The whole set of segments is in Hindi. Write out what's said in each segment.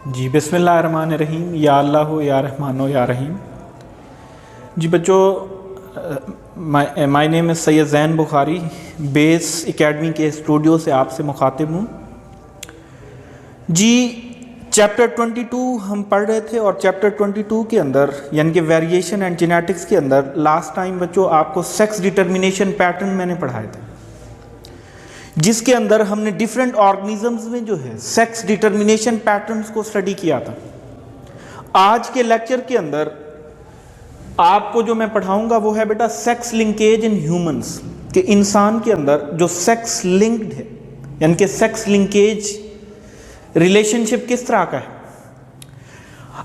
जी बिस्मिल्लाहिर्रहमानिर्रहीम। या अल्लाह या रहमानो या रहीम। जी बच्चों, my name is Syed Zain Bukhari. Base Academy के स्टूडियो से आपसे मुखातिब हूँ। जी चैप्टर 22 हम पढ़ रहे थे और चैप्टर 22 के अंदर यानी कि वेरिएशन एंड जेनेटिक्स के अंदर लास्ट टाइम बच्चों आपको सेक्स डिटर्मिनेशन पैटर्न मैंने पढ़ाए थे, जिसके अंदर हमने डिफरेंट ऑर्गेनिजम्स में जो है सेक्स डिटर्मिनेशन पैटर्न्स को स्टडी किया था। आज के लेक्चर के अंदर आपको जो मैं पढ़ाऊंगा वो है बेटा सेक्स लिंकेज इन ह्यूमंस, कि इंसान के अंदर जो सेक्स लिंक्ड है यानी कि सेक्स लिंकेज रिलेशनशिप किस तरह का है।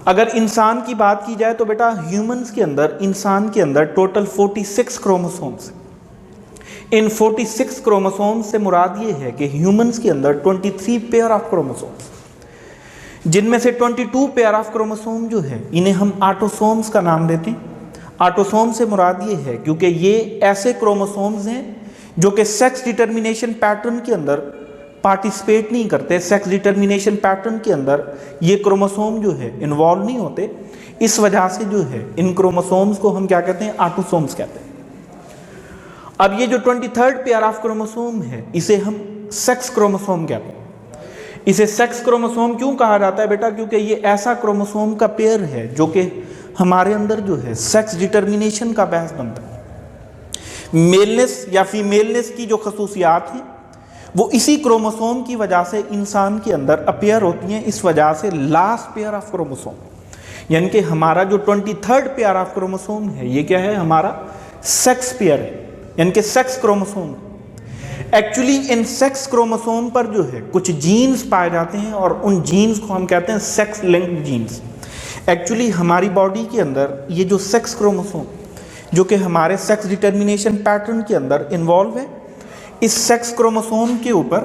अगर इंसान की बात की जाए तो बेटा ह्यूमंस के अंदर, इंसान के अंदर टोटल 46 क्रोमोसोम्स हैं। इन 46 क्रोमोसोम से मुराद ये है कि ह्यूमंस के अंदर 23 पेयर ऑफ क्रोमोसोम्स, जिनमें से 22 पेयर ऑफ क्रोमोसोम जो है इन्हें हम ऑटोसोम्स का नाम देते हैं। ऑटोसोम से मुराद ये है क्योंकि ये ऐसे क्रोमोसोम्स हैं जो कि सेक्स डिटर्मिनेशन पैटर्न के अंदर पार्टिसिपेट नहीं करते, सेक्स डिटर्मिनेशन पैटर्न के अंदर ये क्रोमोसोम जो है इन्वॉल्व नहीं होते। इस वजह से जो है इन क्रोमोसोम्स को हम क्या कहते हैं, ऑटोसोम्स कहते हैं। अब ये जो 23rd पेयर ऑफ क्रोमोसोम है इसे हम सेक्स क्रोमोसोम कहते हैं। इसे सेक्स क्रोमोसोम क्यों कहा जाता है बेटा? क्योंकि ये ऐसा क्रोमोसोम का पेयर है जो कि हमारे अंदर जो है सेक्स डिटर्मिनेशन का बहस बनता है। मेलनेस या फीमेलनेस की जो खसूसियात हैं वो इसी क्रोमोसोम की वजह से इंसान के अंदर अपीयर होती हैं। इस वजह से लास्ट पेयर ऑफ क्रोमोसोम यानी कि हमारा जो 23rd पेयर ऑफ क्रोमोसोम है ये क्या है, हमारा सेक्स पेयर है यानी कि sex chromosome. Actually in sex chromosome पर जो है कुछ जीन्स पाए जाते हैं और उन जीन्स को हम कहते हैं सेक्स लिंक्ड जीन्स। एक्चुअली हमारी बॉडी के अंदर ये जो सेक्स क्रोमोसोम जो कि हमारे सेक्स डिटर्मिनेशन पैटर्न के अंदर इन्वॉल्व है, इस सेक्स क्रोमोसोम के ऊपर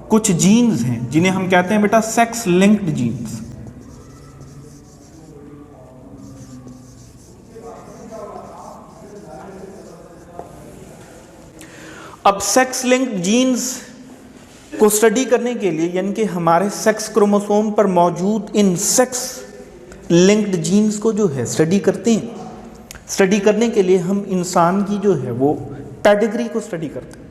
कुछ जीन्स हैं जिन्हें हम कहते हैं बेटा सेक्स लिंक्ड जीन्स। अब सेक्स लिंक्ड जीन्स को स्टडी करने के लिए यानी कि हमारे सेक्स क्रोमोसोम पर मौजूद इन सेक्स लिंक्ड जीन्स को जो है स्टडी करते हैं। स्टडी करने के लिए हम इंसान की जो है वो पेडिग्री को स्टडी करते हैं,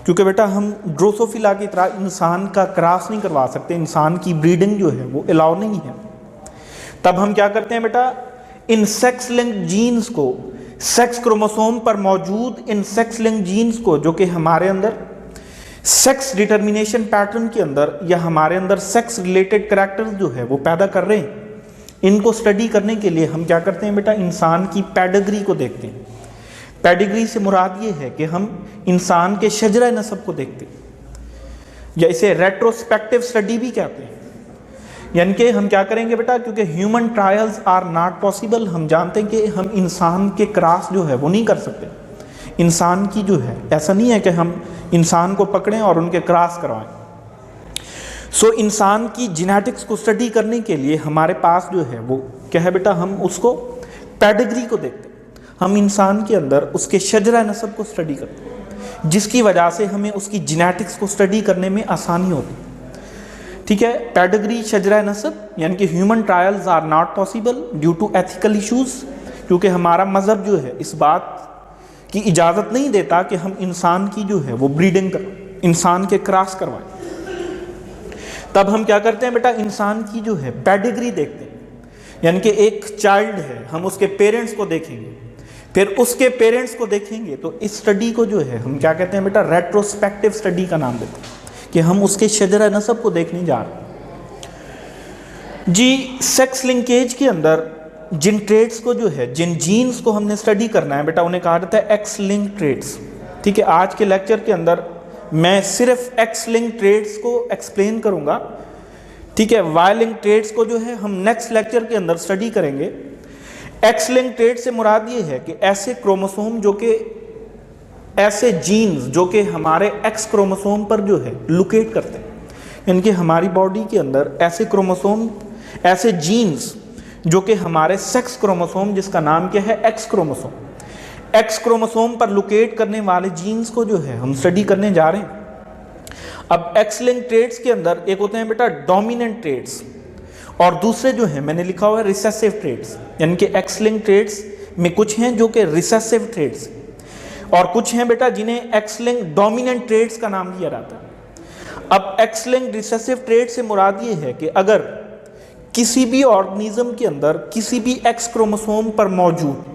क्योंकि बेटा हम ड्रोसोफिला की तरह इंसान का क्रॉस नहीं करवा सकते, इंसान की ब्रीडिंग जो है वो अलाउ नहीं है। तब हम क्या करते हैं बेटा, इन सेक्स लिंक्ड जीन्स को, सेक्स क्रोमोसोम पर मौजूद इन सेक्स लिंक्ड जीन्स को जो कि हमारे अंदर सेक्स डिटर्मिनेशन पैटर्न के अंदर या हमारे अंदर सेक्स रिलेटेड करैक्टर्स जो है वो पैदा कर रहे हैं, इनको स्टडी करने के लिए हम क्या करते हैं बेटा, इंसान की पेडिग्री को देखते हैं। पेडिग्री से मुराद ये है कि हम इंसान के शजरा नसब को देखते हैं, या इसे रेट्रोस्पेक्टिव स्टडी भी कहते हैं। यानी कि हम क्या करेंगे बेटा, क्योंकि human trials are not possible, हम जानते हैं कि हम इंसान के क्रॉस जो है वो नहीं कर सकते। इंसान की जो है ऐसा नहीं है कि हम इंसान को पकड़ें और उनके क्रॉस करवाएं। सो इंसान की जेनेटिक्स को स्टडी करने के लिए हमारे पास जो है वो क्या है बेटा, हम उसको पेडिग्री को देखते हैं। हम इंसान के अंदर उसके शजरा नसब को स्टडी करते हैं, जिसकी वजह से हमें उसकी जेनेटिक्स को स्टडी करने में आसानी होती है। ठीक है, पेडिग्री, शजरा नसब, यानी कि human trials are not possible due to ethical issues, क्योंकि हमारा मज़हब जो है इस बात की इजाज़त नहीं देता कि हम इंसान की जो है वो ब्रीडिंग कर, इंसान के क्रॉस करवाएं। तब हम क्या करते हैं बेटा, इंसान की जो है पेडिग्री देखते हैं। यानी कि एक चाइल्ड है, हम उसके पेरेंट्स को देखेंगे, फिर उसके पेरेंट्स को देखेंगे, तो इस स्टडी को जो है हम क्या कहते हैं बेटा, रेट्रोस्पेक्टिव स्टडी का नाम देते हैं, कि हम उसके शजरा नसब को देखने जा रहे हैं। जी सेक्स लिंकेज के अंदर जिन ट्रेड्स को जो है, जिन जीन्स को हमने स्टडी करना है बेटा, उन्हें कहा जाता है एक्स लिंक ट्रेड्स। ठीक है, आज के लेक्चर के अंदर मैं सिर्फ एक्स लिंक ट्रेड्स को एक्सप्लेन करूंगा। ठीक है, वाई लिंक ट्रेड्स को जो है हम नेक्स्ट लेक्चर के अंदर स्टडी करेंगे। एक्स लिंक ट्रेड से मुराद ये है कि ऐसे क्रोमोसोम जो कि, ऐसे जीन्स जो कि हमारे एक्स क्रोमोसोम पर जो है लोकेट करते हैं, यानी कि हमारी बॉडी के अंदर ऐसे क्रोमोसोम, ऐसे जीन्स जो कि हमारे सेक्स क्रोमोसोम, जिसका नाम क्या है, एक्स क्रोमोसोम, एक्स क्रोमोसोम पर लोकेट करने वाले जीन्स को जो है हम स्टडी करने जा रहे हैं। अब एक्स लिंक ट्रेड्स के अंदर एक होते हैं बेटा डोमिनेंट ट्रेड्स और दूसरे जो है मैंने लिखा हुआ है रिसेसिव ट्रेड्स, यानी कि एक्स लिंक ट्रेड्स में कुछ हैं जो कि रिसेसिव ट्रेड्स और कुछ हैं बेटा जिन्हें एक्स लिंक डोमिनेंट ट्रेड्स का नाम दिया जाता है। अब एक्स लिंक रिसेसिव ट्रेड से मुराद ये है कि अगर किसी भी ऑर्गेनिज्म के अंदर किसी भी एक्स क्रोमोसोम पर मौजूद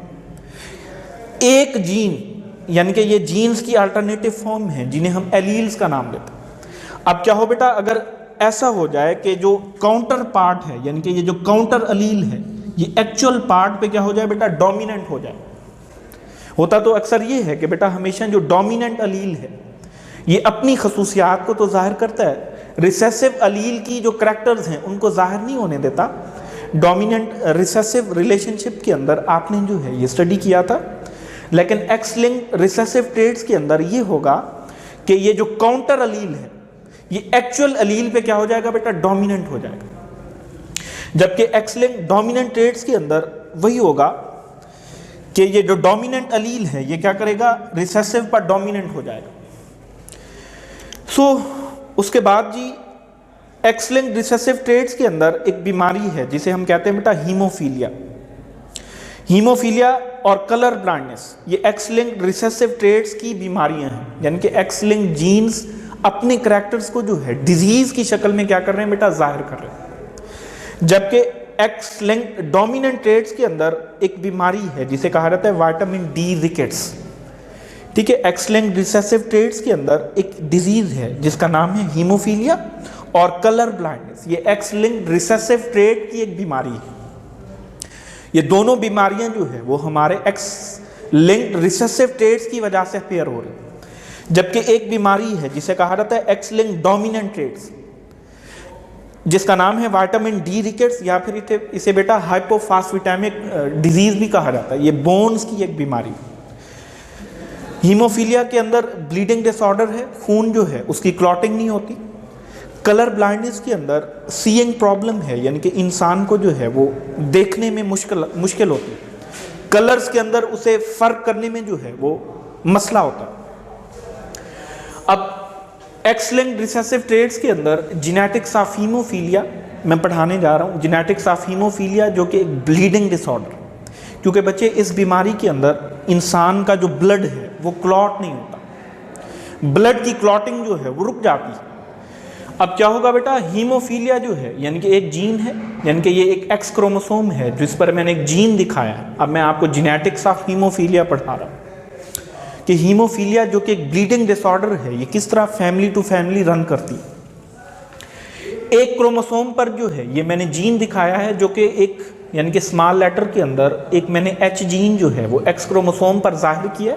एक जीन, यानी कि ये जीन्स की अल्टरनेटिव फॉर्म है जिन्हें हम एलील्स का नाम देते हैं। अब क्या हो बेटा, अगर ऐसा हो जाए कि जो काउंटर पार्ट है, यानी कि ये जो काउंटर अलील है, ये एक्चुअल पार्ट पे क्या हो जाए बेटा, डोमिनेंट हो जाए। होता तो अक्सर ये है कि बेटा हमेशा जो डोमिनेंट अलील है ये अपनी खसूसियात को तो जाहिर करता है, रिसेसिव अलील की जो करैक्टर्स हैं उनको जाहिर नहीं होने देता। डोमिनेंट रिसेसिव रिलेशनशिप के अंदर आपने जो है ये स्टडी किया था, लेकिन एक्स लिंक रिसेसिव ट्रेड्स के अंदर ये होगा कि ये जो काउंटर अलील है ये एक्चुअल अलील पे क्या हो जाएगा बेटा, डोमिनेंट हो जाएगा। जबकि एक्स लिंक डोमिनेंट ट्रेड्स के अंदर वही होगा कि ये जो डोमिनेंट अलील है ये क्या करेगा, रिसेसिव पर डोमिनेंट हो जाएगा। उसके बाद जी एक्स लिंक रिसेसिव ट्रेड्स के अंदर एक बीमारी है जिसे हम कहते हैं बेटा हीमोफीलिया। हीमोफीलिया और कलर ब्लाइंडनेस ये एक्स लिंक रिसेसिव ट्रेड्स की बीमारियां हैं, यानी कि एक्स लिंक जीन्स अपने करैक्टर्स को जो है डिजीज की शक्ल में क्या कर रहे हैं बेटा, जाहिर कर रहे हैं। जबकि एक्स लिंक डोमिनेंट ट्रेड्स के अंदर एक बीमारी है जिसे कहा जाता है विटामिन डी रिकेट्स। ठीक है, एक्स लिंक रिसेसिव ट्रेड्स के अंदर एक डिजीज है जिसका नाम है हीमोफीलिया और कलर ब्लाइंडनेस। ये एक्स लिंक रिसेसिव ट्रेड की एक बीमारी है। ये दोनों बीमारियां जो है वो हमारे एक्स लिंक रिसेसिव ट्रेड्स की वजह से अपेयर हो रही है। जबकि एक बीमारी है जिसे कहा जाता है एक्स लिंक डोमिनेंट ट्रेड्स, जिसका नाम है विटामिन डी रिकेट्स या फिर इसे बेटा हाइपोफास्फेटेमिक डिजीज भी कहा जाता है। ये बोन्स की एक बीमारी। हीमोफीलिया के अंदर ब्लीडिंग डिसऑर्डर है, खून जो है उसकी क्लॉटिंग नहीं होती। कलर ब्लाइंडनेस के अंदर सीइंग प्रॉब्लम है, यानी कि इंसान को जो है वो देखने में मुश्किल होती है। कलर्स के अंदर उसे फर्क करने में जो है वो मसला होता है। अब एक्स लिंक्ड रिसेसिव ट्रेड्स के अंदर जेनेटिक्स ऑफ हीमोफीलिया मैं पढ़ाने जा रहा हूँ। जेनेटिक्स ऑफ हीमोफीलिया जो कि एक ब्लीडिंग डिसऑर्डर, क्योंकि बच्चे इस बीमारी के अंदर इंसान का जो ब्लड है वो क्लॉट नहीं होता, ब्लड की क्लॉटिंग जो है वो रुक जाती है। अब क्या होगा बेटा, हीमोफीलिया जो है यानी कि एक जीन है, यानी कि ये एक एक्स क्रोमोसोम है जिस पर मैंने एक जीन दिखाया है। अब मैं आपको जेनेटिक्स ऑफ हीमोफीलिया पढ़ा रहा हूँ कि हीमोफीलिया जो कि एक ब्लीडिंग डिसऑर्डर है ये किस तरह फैमिली टू फैमिली रन करती है। एक क्रोमोसोम पर जो है ये मैंने जीन दिखाया है जो कि एक यानी कि स्मॉल लेटर के अंदर एक मैंने एच जीन जो है वो एक्स क्रोमोसोम पर जाहिर किया,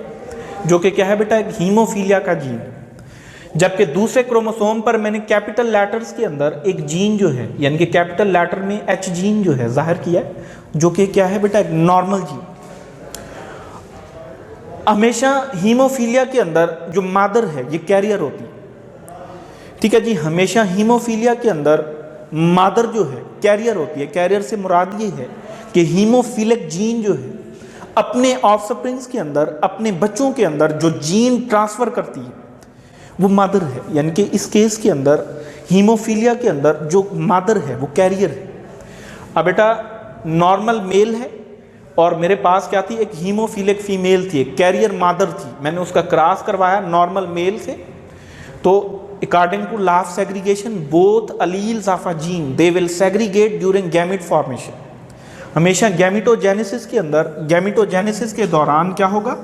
जो कि क्या है बेटा, एक हीमोफीलिया का जीन। जबकि दूसरे क्रोमोसोम पर मैंने कैपिटल लेटर्स के अंदर एक जीन जो है यानी कि कैपिटल लेटर में एच जीन जो है जाहिर किया, जो कि क्या है बेटा, एक नॉर्मल जीन। हमेशा हीमोफीलिया के अंदर जो मादर है ये कैरियर होती है। ठीक है जी, हमेशा हीमोफीलिया के अंदर मादर जो है कैरियर होती है। कैरियर से मुराद ये है कि हीमोफिलिक जीन जो है अपने ऑफस्प्रिंग्स के अंदर, अपने बच्चों के अंदर जो जीन ट्रांसफर करती है वो मदर है, यानी कि इस केस के अंदर हीमोफीलिया के अंदर जो मदर है वो कैरियर है। अब बेटा नॉर्मल मेल है और मेरे पास क्या थी, एक हीमोफिलिक फीमेल थी, एक कैरियर मदर थी। मैंने उसका क्रॉस करवाया नॉर्मल मेल से, तो according to law of segregation both alleles of a gene they will segregate during gamete formation. हमेशा गैमेटोजेनेसिस के अंदर, गैमेटोजेनेसिस के दौरान क्या होगा,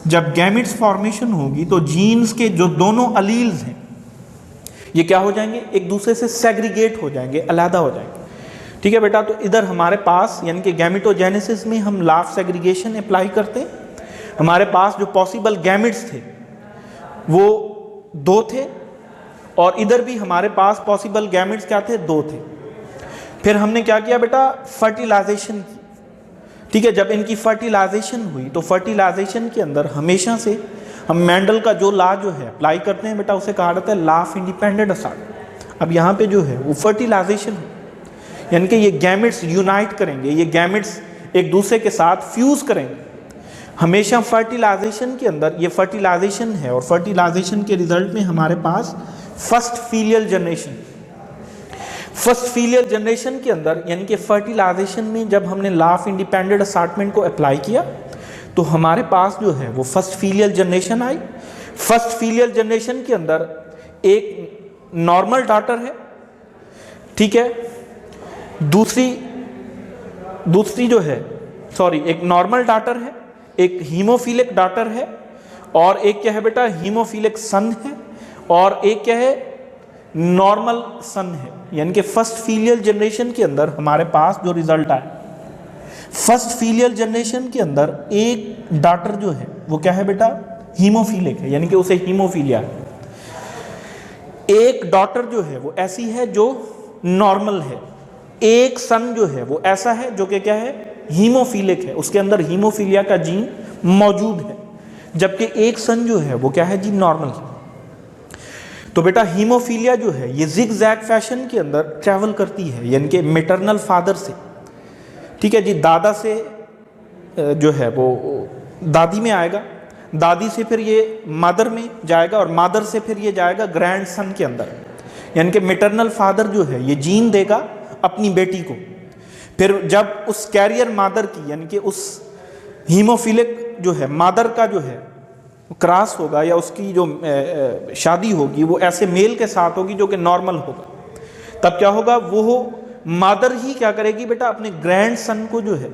जब गैमेट्स फॉर्मेशन होगी तो जीन्स के जो दोनों अलील्स हैं ये क्या हो जाएंगे, एक दूसरे से सेग्रीगेट हो जाएंगे, अलहदा हो जाएंगे। ठीक है बेटा, तो इधर हमारे पास यानी कि गैमेटोजेनेसिस में हम लॉ ऑफ सेग्रीगेशन अप्लाई करते हैं। हमारे पास जो पॉसिबल गैमेट्स थे वो 2 थे और इधर भी हमारे पास पॉसिबल गैमेट्स क्या थे, 2 थे। फिर हमने क्या किया बेटा, फर्टिलाइजेशन की। ठीक है, जब इनकी फर्टिलाइजेशन हुई तो फर्टिलाइजेशन के अंदर हमेशा से हम मेंडल का जो लॉ जो है अप्लाई करते हैं बेटा, उसे कहा जाता है लॉ ऑफ इंडिपेंडेंट असॉर्ट। अब यहाँ पे जो है वो फर्टिलाइजेशन यानी कि ये गैमेट्स यूनाइट करेंगे, ये गैमेट्स एक दूसरे के साथ फ्यूज करेंगे। हमेशा फर्टिलाइजेशन के अंदर ये फर्टिलाइजेशन है और फर्टिलाइजेशन के रिजल्ट में हमारे पास first filial generation. First filial generation के अंदर यानी कि फर्टिलाइजेशन में जब हमने लॉ ऑफ इंडिपेंडेंट असार्टमेंट को अप्लाई किया तो हमारे पास जो है वो फर्स्ट फीलियल जनरेशन आई। फर्स्ट फीलियल जनरेशन के अंदर एक नॉर्मल डॉटर है, ठीक है, दूसरी जो है एक नॉर्मल डॉटर है, एक हीमोफिलिक डॉटर है, और एक क्या है बेटा हीमोफिलिक सन है, और एक क्या है नॉर्मल सन है। यानी कि फर्स्ट फीलियल जनरेशन के अंदर हमारे पास जो रिजल्ट आया, फर्स्ट फीलियल जनरेशन के अंदर एक डॉटर जो है वो क्या है बेटा हीमोफिलिक है, यानी कि उसे हीमोफीलिया है। एक डॉटर जो है वो ऐसी है जो नॉर्मल है, एक सन जो है वो ऐसा है जो कि क्या है हीमोफिलिक है, उसके अंदर हीमोफीलिया का जीन मौजूद है, जबकि एक सन जो है वो क्या है जी नॉर्मल है। तो बेटा हीमोफीलिया जो है ये जिग जैग फैशन के अंदर ट्रैवल करती है, यानी कि मैटरनल फादर से, ठीक है जी, दादा से जो है वो दादी में आएगा, दादी से फिर ये मदर में जाएगा, और मदर से फिर ये जाएगा ग्रैंड सन के अंदर। यानी कि मैटरनल फादर जो है ये जीन देगा अपनी बेटी को, फिर जब उस कैरियर मदर की यानी कि उस हीमोफिलिक जो है मदर का जो है क्रॉस होगा या उसकी जो शादी होगी वो ऐसे मेल के साथ होगी जो कि नॉर्मल होगा, तब क्या होगा वो मदर ही क्या करेगी बेटा अपने ग्रैंड सन को जो है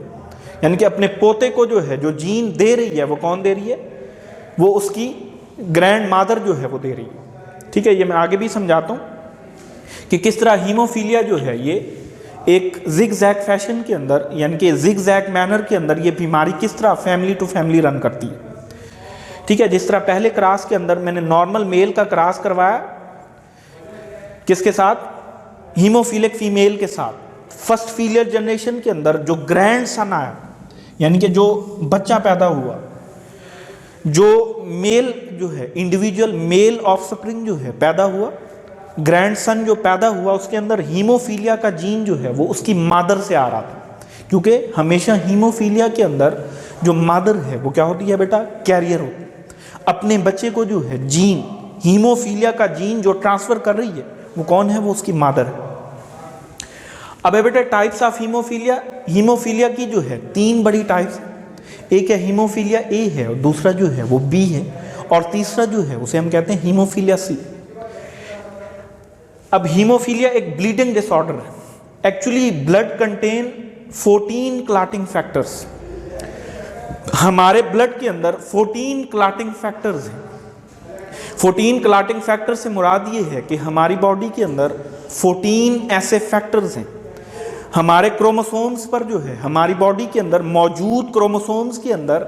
यानी कि अपने पोते को जो है जो जीन दे रही है वो कौन दे रही है, वो उसकी ग्रैंड मदर जो है वो दे रही है। ठीक है, ये मैं आगे भी समझाता हूँ कि किस तरह हीमोफीलिया जो है ये एक जिग जैग फैशन के अंदर यानी कि जिग जैग मैनर के अंदर ये बीमारी किस तरह फैमिली टू फैमिली रन करती है। ठीक है, जिस तरह पहले क्रॉस के अंदर मैंने नॉर्मल मेल का क्रॉस करवाया किसके साथ, हीमोफिलिक फीमेल के साथ। फर्स्ट फीलियल जनरेशन के अंदर जो ग्रैंड सन आया यानी कि जो बच्चा पैदा हुआ, जो मेल जो है इंडिविजुअल मेल ऑफस्प्रिंग जो है पैदा हुआ, ग्रैंड सन जो पैदा हुआ उसके अंदर हीमोफीलिया का जीन जो है वो उसकी मदर से आ रहा था, क्योंकि हमेशा हीमोफीलिया के अंदर जो मदर है वो क्या होती है बेटा कैरियर होती है, अपने बच्चे को जो है जीन हीमोफीलिया का जीन जो ट्रांसफर कर रही है वो कौन है, वो उसकी मदर है। अब बेटा टाइप्स ऑफ हीमोफीलिया, हीमोफीलिया की जो है 3 बड़ी टाइप्स है, एक है हीमोफीलिया ए है, और दूसरा जो है वो बी है, और तीसरा जो है उसे हम कहते हैं हीमोफीलिया सी। अब हीमोफीलिया एक ब्लीडिंग डिसऑर्डर है। Actually blood contain 14 clotting factors, हमारे ब्लड के अंदर 14 क्लॉटिंग फैक्टर्स हैं। 14 क्लॉटिंग फैक्टर से मुराद ये है कि हमारी बॉडी के अंदर 14 ऐसे फैक्टर्स हैं। हमारे क्रोमोसोम्स पर जो है हमारी बॉडी के अंदर मौजूद क्रोमोसोम्स के अंदर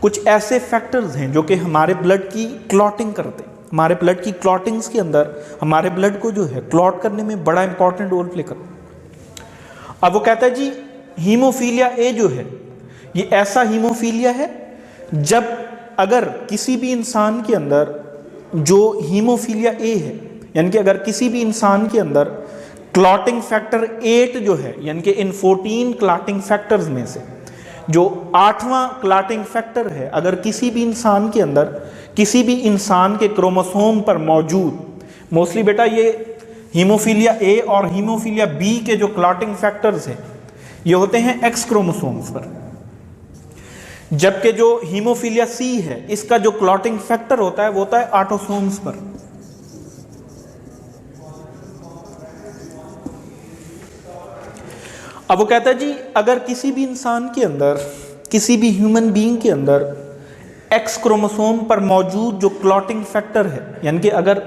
कुछ ऐसे फैक्टर्स हैं जो कि हमारे ब्लड की क्लॉटिंग करते हैं। हमारे ब्लड की क्लॉटिंग्स के अंदर हमारे ब्लड को जो है क्लॉट करने में बड़ा इंपॉर्टेंट रोल प्ले करते हैं। अब वो कहता है जी हीमोफीलिया ए जो है ये ऐसा हीमोफीलिया है जब अगर किसी भी इंसान के अंदर जो हीमोफीलिया ए है यानी कि अगर किसी भी इंसान के अंदर क्लॉटिंग फैक्टर 8 जो है यानी कि इन 14 क्लॉटिंग फैक्टर्स में से जो 8वां क्लॉटिंग फैक्टर है अगर किसी भी इंसान के अंदर किसी भी इंसान के क्रोमोसोम पर मौजूद, मोस्टली बेटा ये हीमोफीलिया ए और हीमोफीलिया बी के जो क्लॉटिंग फैक्टर्स हैं ये होते हैं एक्स क्रोमोसोम्स पर, जबकि जो हीमोफीलिया सी है इसका जो क्लॉटिंग फैक्टर होता है वो होता है ऑटोसोम्स पर। अब वो कहता है जी अगर किसी भी इंसान के अंदर किसी भी ह्यूमन बीइंग के अंदर एक्स क्रोमोसोम पर मौजूद जो क्लॉटिंग फैक्टर है यानी कि अगर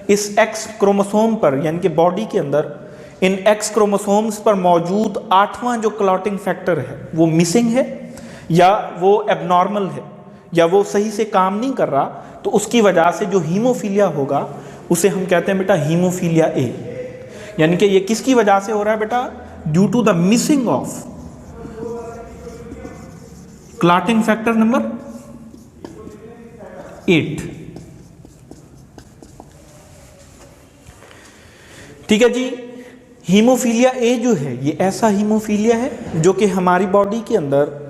इस एक्स क्रोमोसोम पर यानी कि बॉडी के अंदर इन एक्स क्रोमोसोम्स पर मौजूद 8वां जो क्लॉटिंग फैक्टर है वो मिसिंग है या वो एबनॉर्मल है या वो सही से काम नहीं कर रहा, तो उसकी वजह से जो हीमोफीलिया होगा उसे हम कहते हैं बेटा हीमोफीलिया ए। यानी कि ये किसकी वजह से हो रहा है बेटा, due to the missing of clotting factor number 8। ठीक है जी, हीमोफीलिया ए जो है ये ऐसा हीमोफीलिया है जो कि हमारी बॉडी के अंदर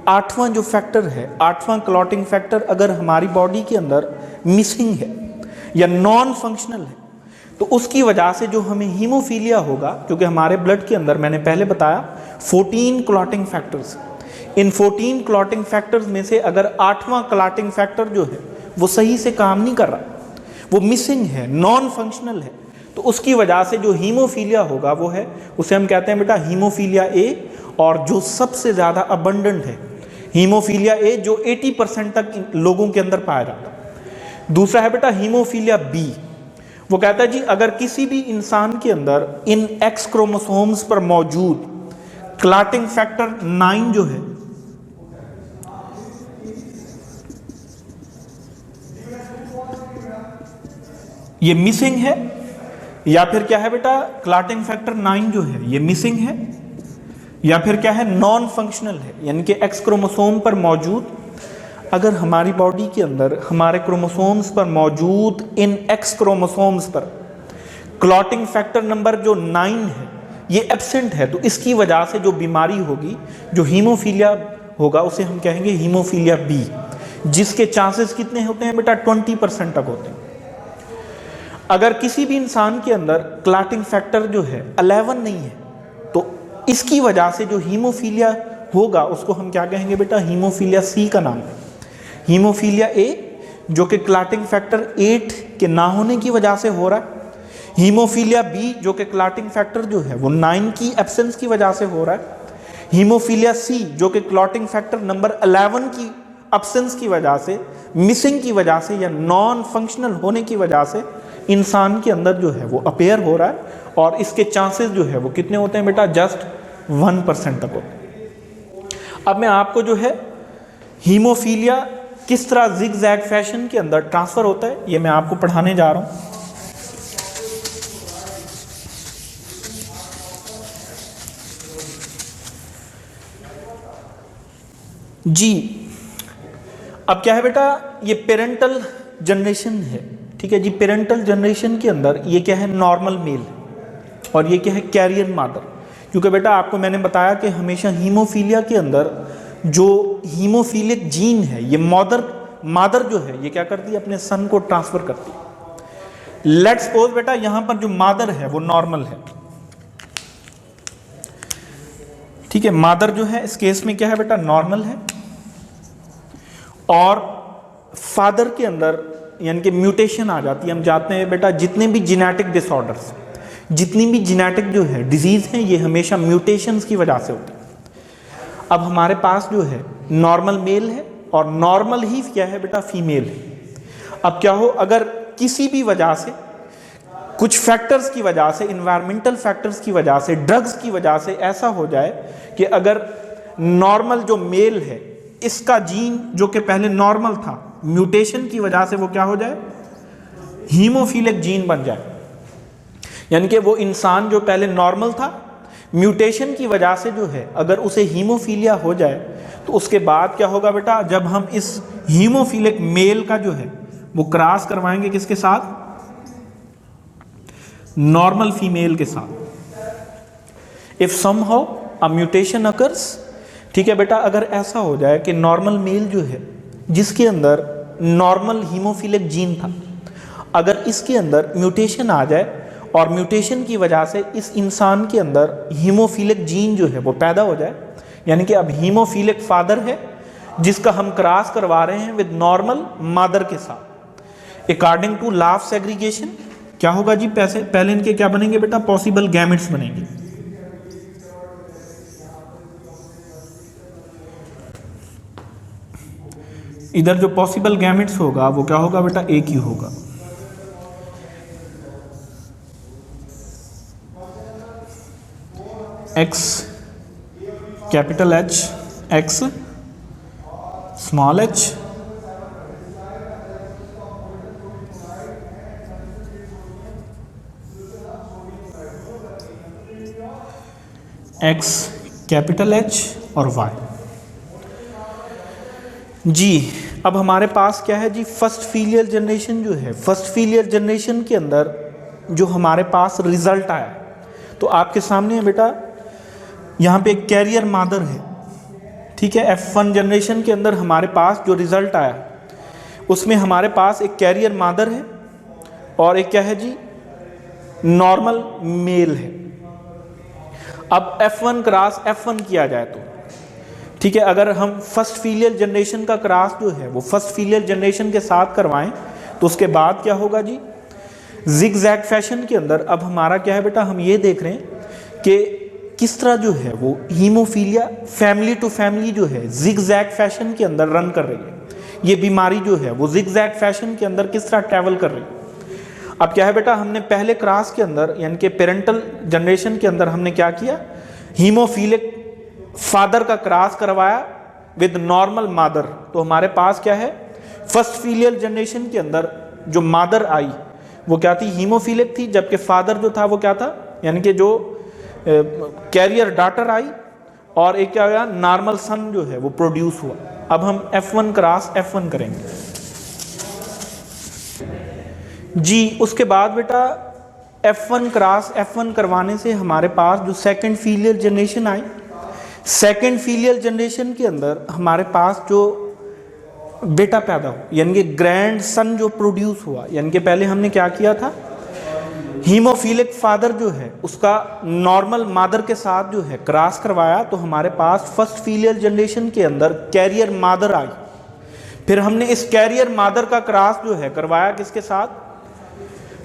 8वां जो फैक्टर है 8वां क्लॉटिंग फैक्टर अगर हमारी बॉडी के अंदर मिसिंग है या नॉन फंक्शनल है तो उसकी वजह से जो हमें हीमोफीलिया होगा, क्योंकि हमारे ब्लड के अंदर मैंने पहले बताया 14 क्लॉटिंग फैक्टर्स, इन 14 क्लॉटिंग फैक्टर्स में से अगर 8वां क्लॉटिंग फैक्टर जो है वो सही से काम नहीं कर रहा, वो मिसिंग है, नॉन फंक्शनल है, तो उसकी वजह से जो हीमोफीलिया होगा वो है, उसे हम कहते हैं बेटा हीमोफीलिया ए। और जो सबसे ज़्यादा अबंडेंट है हीमोफीलिया ए, जो 80% तक लोगों के अंदर पाया जाता है। दूसरा है बेटा हीमोफीलिया बी, वो कहता है जी अगर किसी भी इंसान के अंदर इन एक्स क्रोमोसोम्स पर मौजूद क्लॉटिंग फैक्टर 9 जो है ये मिसिंग है, या फिर क्या है बेटा क्लॉटिंग फैक्टर 9 जो है ये मिसिंग है, या फिर क्या है नॉन फंक्शनल है, यानी कि एक्स क्रोमोसोम पर मौजूद, अगर हमारी बॉडी के अंदर हमारे क्रोमोसोम्स पर मौजूद इन एक्स क्रोमोसोम्स पर क्लॉटिंग फैक्टर नंबर जो 9 है ये एब्सेंट है, तो इसकी वजह से जो बीमारी होगी, जो हीमोफीलिया होगा, उसे हम कहेंगे हीमोफीलिया बी, जिसके चांसेस कितने होते हैं बेटा 20% तक होते हैं। अगर किसी भी इंसान के अंदर क्लॉटिंग फैक्टर जो है 11 नहीं है, तो इसकी वजह से जो हीमोफीलिया होगा उसको हम क्या कहेंगे बेटा हीमोफीलिया सी का नाम है। हीमोफीलिया ए जो कि क्लॉटिंग फैक्टर 8 के ना होने की वजह से हो रहा है, हीमोफीलिया बी जो कि क्लॉटिंग फैक्टर जो है वो 9 की एब्सेंस की वजह से हो रहा है, हीमोफीलिया सी जो कि क्लॉटिंग फैक्टर नंबर 11 की एब्सेंस की वजह से, मिसिंग की वजह से या नॉन फंक्शनल होने की वजह से इंसान के अंदर जो है वो अपेयर हो रहा है, और इसके चांसेस जो है वो कितने होते हैं बेटा जस्ट 1% तक होते हैं। अब मैं आपको जो है हीमोफीलिया किस तरह जिग जैग फैशन के अंदर ट्रांसफर होता है ये मैं आपको पढ़ाने जा रहा हूं। जी अब क्या है बेटा, ये पेरेंटल जनरेशन है, ठीक है जी। पेरेंटल जनरेशन के अंदर ये क्या है नॉर्मल मेल, और ये क्या है कैरियर मादर, क्योंकि बेटा आपको मैंने बताया कि हमेशा हीमोफीलिया के अंदर जो हीमोफीलिक जीन है ये मादर जो है ये क्या करती है अपने सन को ट्रांसफर करती है। लेट्स सपोज बेटा यहां पर जो मादर है वो नॉर्मल है, ठीक है, मादर जो है इस केस में क्या है बेटा नॉर्मल है, और फादर के अंदर यानी कि म्यूटेशन आ जाती है। हम जानते हैं बेटा जितने भी जेनेटिक डिसऑर्डर्स, जितनी भी जेनेटिक जो है डिजीज हैं ये हमेशा म्यूटेशंस की वजह से होती है। अब हमारे पास जो है नॉर्मल मेल है और नॉर्मल ही क्या है बेटा फीमेल है। अब क्या हो, अगर किसी भी वजह से, कुछ फैक्टर्स की वजह से, इन्वायरमेंटल फैक्टर्स की वजह से, ड्रग्स की वजह से ऐसा हो जाए कि अगर नॉर्मल जो मेल है इसका जीन जो कि पहले नॉर्मल था, म्यूटेशन की वजह से वो क्या हो जाए हीमोफीलिक जीन बन जाए, यानी कि वो इंसान जो पहले नॉर्मल था म्यूटेशन की वजह से जो है अगर उसे हीमोफीलिया हो जाए तो उसके बाद क्या होगा बेटा, जब हम इस हीमोफीलिक मेल का जो है वो क्रॉस करवाएंगे किसके साथ, नॉर्मल फीमेल के साथ। If somehow a mutation occurs, ठीक है बेटा, अगर ऐसा हो जाए कि नॉर्मल मेल जो है जिसके अंदर नॉर्मल हीमोफीलिक जीन था, अगर इसके अंदर म्यूटेशन आ जाए और म्यूटेशन की वजह से इस इंसान के अंदर हीमोफीलिक जीन जो है वो पैदा हो जाए, यानी कि अब हीमोफीलिक फादर है जिसका हम क्रॉस करवा रहे हैं विद नॉर्मल मदर के साथ, according to law of segregation क्या होगा जी, पहले इनके क्या बनेंगे बेटा पॉसिबल गैमेट्स बनेंगे। इधर जो पॉसिबल गैमेट्स होगा वो क्या होगा बेटा एक ही होगा, x capital H, x small H, x capital H और वाई। जी अब हमारे पास क्या है जी, फर्स्ट फीलियर जनरेशन जो है, फर्स्ट फीलियर जनरेशन के अंदर जो हमारे पास रिजल्ट आया, तो आपके सामने है बेटा यहाँ पे एक कैरियर मादर है, ठीक है। F1 जनरेशन के अंदर हमारे पास जो रिजल्ट आया उसमें हमारे पास एक कैरियर मादर है और एक क्या है जी नॉर्मल मेल है। अब F1 क्रॉस F1 किया जाए तो ठीक है, अगर हम फर्स्ट फीलियल जनरेशन का क्रॉस जो है वो फर्स्ट फीलियल जनरेशन के साथ करवाएं तो उसके बाद क्या होगा जी, जिगजैग फैशन के अंदर अब हमारा क्या है बेटा, हम ये देख रहे हैं कि किस तरह जो है वो हीमोफीलिया फैमिली टू फैमिली जो है जिगजैग फैशन के अंदर रन कर रही है। ये बीमारी जो है वो जिगजैग फैशन के अंदर किस तरह ट्रैवल कर रही है। अब क्या है बेटा, हमने पहले क्रॉस के अंदर यानी कि पेरेंटल जनरेशन के अंदर हमने क्या किया, हीमोफीलिक फादर का क्रॉस करवाया विद नॉर्मल मादर। तो हमारे पास क्या है, फर्स्ट फीलियल जनरेशन के अंदर जो मादर आई वो क्या थी, हीमोफीलिक थी, जबकि फादर जो था वो क्या था, यानी कि जो कैरियर डॉटर आई और एक क्या हुआ, नॉर्मल सन जो है वो प्रोड्यूस हुआ। अब हम F1 क्रॉस F1 करेंगे जी। उसके बाद बेटा F1 क्रॉस F1 करवाने से हमारे पास जो सेकंड फीलियल जनरेशन आई, सेकंड फीलियल जनरेशन के अंदर हमारे पास जो बेटा पैदा हो यानी कि ग्रैंड सन जो प्रोड्यूस हुआ, यानी कि पहले हमने क्या किया था, हीमोफीलिक फादर जो है उसका नॉर्मल मादर के साथ जो है क्रॉस करवाया, तो हमारे पास फर्स्ट फीलियल जनरेशन के अंदर कैरियर मादर आई। फिर हमने इस कैरियर मादर का क्रॉस जो है करवाया किसके साथ,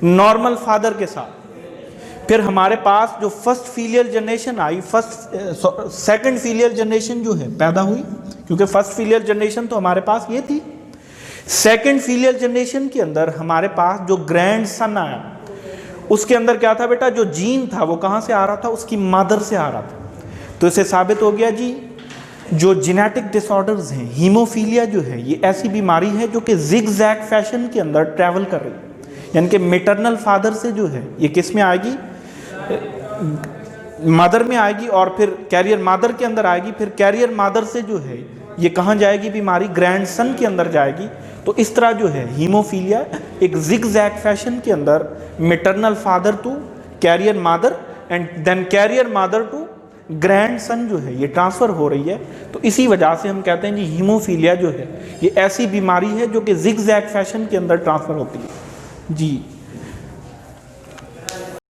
नॉर्मल फादर के साथ। फिर हमारे पास जो फर्स्ट फीलियल जनरेशन आई, सेकंड फीलियल जनरेशन जो है पैदा हुई, क्योंकि फर्स्ट फीलियल जनरेशन तो हमारे पास ये थी। सेकंड फीलियल जनरेशन के अंदर हमारे पास जो ग्रैंड सन आया उसके अंदर क्या था बेटा, जो जीन था वो कहाँ से आ रहा था, उसकी मदर से आ रहा था। तो इससे साबित हो गया जी, जो जेनेटिक डिसऑर्डर्स हैं, हीमोफीलिया जो है ये ऐसी बीमारी है जो कि जिगजैग फैशन के अंदर ट्रैवल कर रही है, यानी कि मैटरनल फादर से जो है ये किस में आएगी, मदर में आएगी और फिर कैरियर मदर के अंदर आएगी, फिर कैरियर मदर से जो है ये कहाँ जाएगी बीमारी, ग्रैंड सन के अंदर जाएगी। तो इस तरह जो है हीमोफीलिया एक जिगजैग फैशन के अंदर maternal father to carrier mother and then carrier mother to grandson जो है ये ट्रांसफ़र हो रही है। तो इसी वजह से हम कहते हैं जी हीमोफीलिया जो है ये ऐसी बीमारी है जो कि जिगजैग फैशन के अंदर ट्रांसफ़र होती है जी।